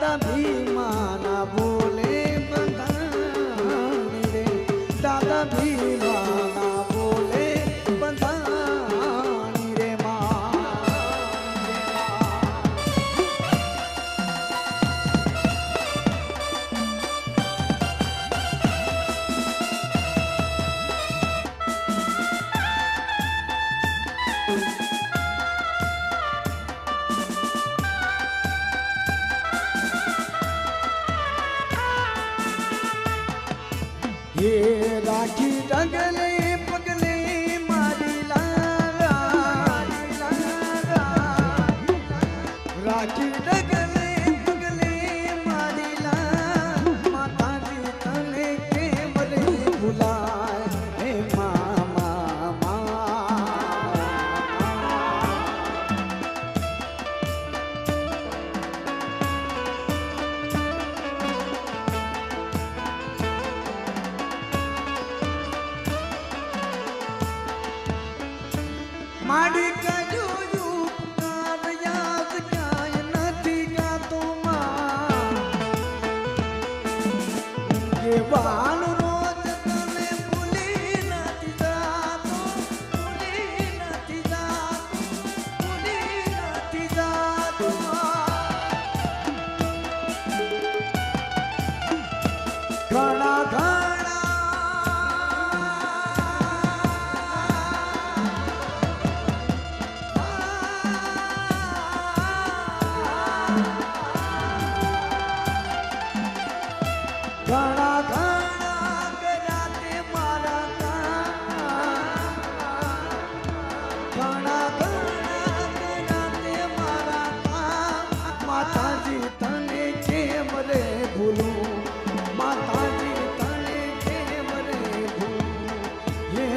દાદા ભીમાના બોલે બંધાણી રે દાદા ભીમાના બોલે બંધાણી રે ये राखी डगले पगले मारी लाला राखी डगले पगले मारी ला माता जी तने के मरे भुलाए हे मामा माडी का जोयू पुकार याद काय નથી ગાતો માં કે વાલ રોજ તને ભૂલી નથી જાતો ભૂલી નથી જાતો ઘણા ઘણા ઘણા ગરાતે મારા ઘણા ઘણા ગરાતે મારા માતાજી તને કેમ રે ભૂલું માતાજી તને કેમ રે ભૂલું હે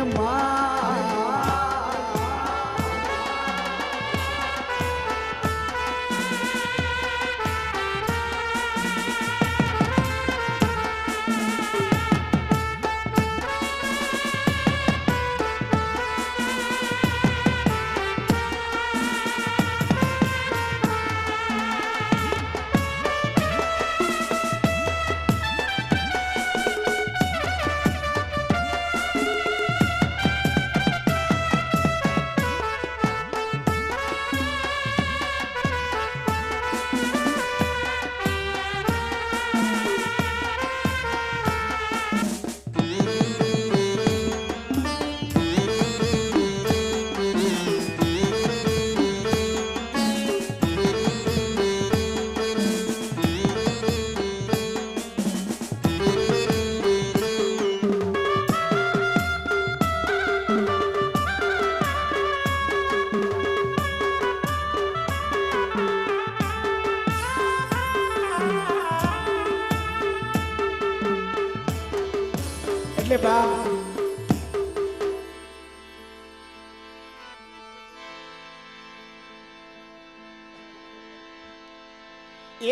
એટલે બાપ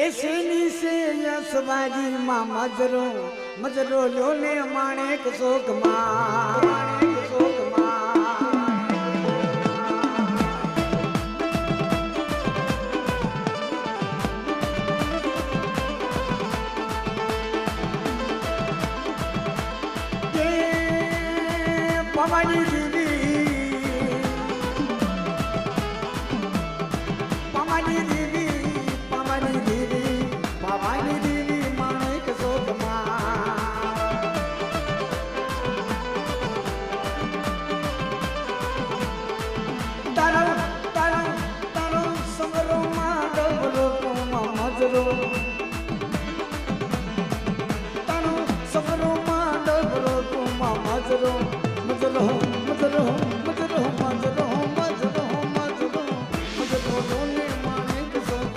ऐसे नीचे यशबाजी माँ मजरो लोले माणेक शोक पवानी देवी पवानी देवी माणिक शोक तारो तारो तारो समरो माधवरो मजरो तारो समरो माधवरो मजरो मजरो मजरो मजरो मजरो मजरो मजरो मजरो लोले माणिक शोक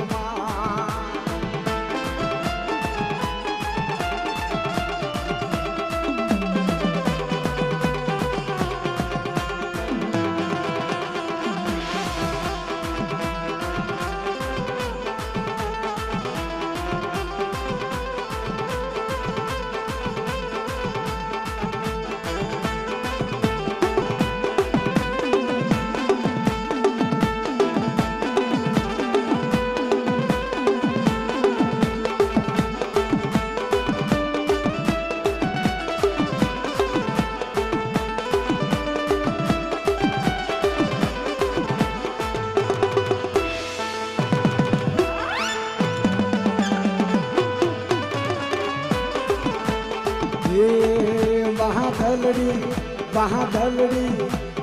એ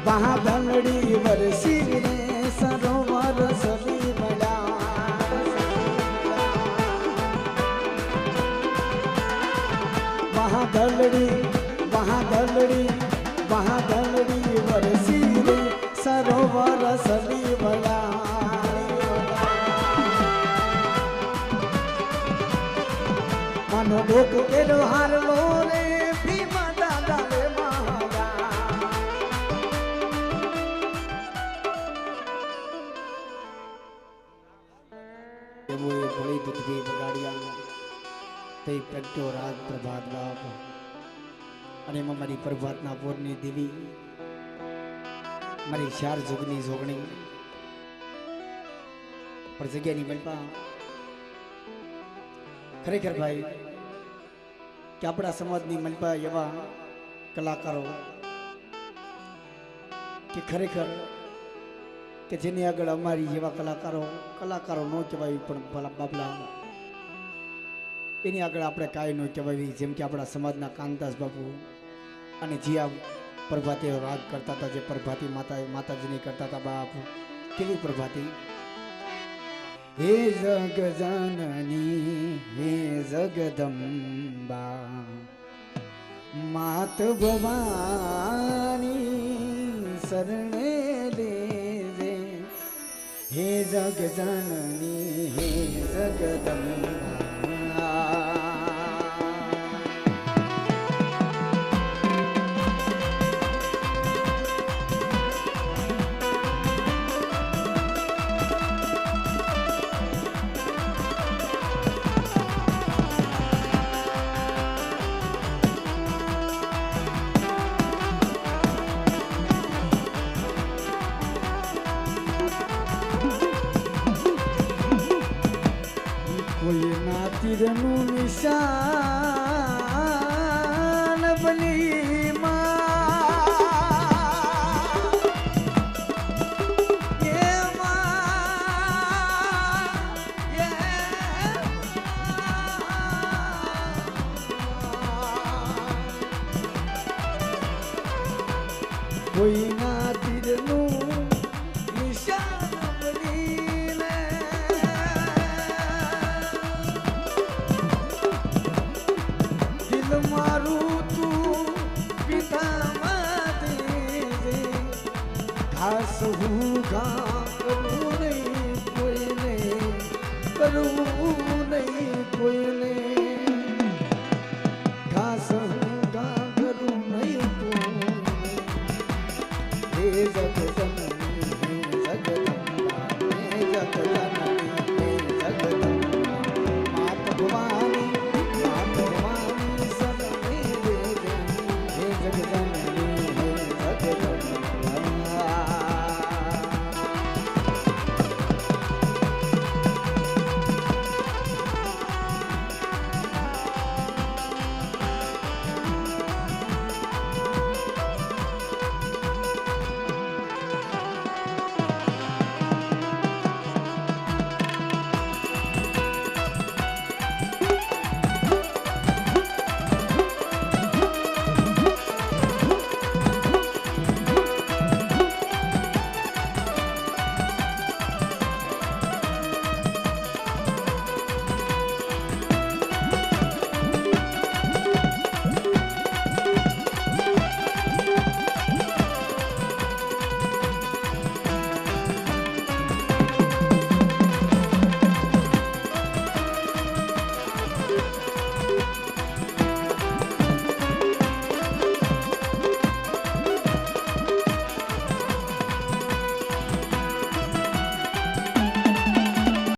બહાદલડી વરસી રે સરોવર સરી મળ્યા બહાદલડી વરસી રે સરોવર સરી મળ્યા માનો ડોક કેરો હારલો રે ભીમા દાદા રે પ્રગટ્યો રાગ પ્રભાત બાપ અને એમાં મારી પ્રભાતના પોરની દેવી મારી 4 જુગની જોગણી પર જગ્યાની મલપા ખરેખર ભાઈ કે આપણા સમાજની મલપા એવા કલાકારો કે ખરેખર કે જેની આગળ અમારી જેવા કલાકારો ન કહેવાય પણ બાબલા એની આગળ આપણે કાંઈ ન કહેવાય જેમ કે આપણા સમાજના કાનદાસ બાપુ અને જીયા પ્રભાતીઓ રાગ કરતા હતા જે પ્રભાતી માતાજીની કરતા હતા બાપ કેવી પ્રભાતી હે જગ જનની હે જગદંબા માત ભવાની શરણે લેજે હે જગ જનની હે જગદંબા કોઈના તીરનું નિશાન બની કોઈના તીરનું નિશાન બનીને દિલ મારું તું પિતામાં દેજે ઘાસ હું ઘા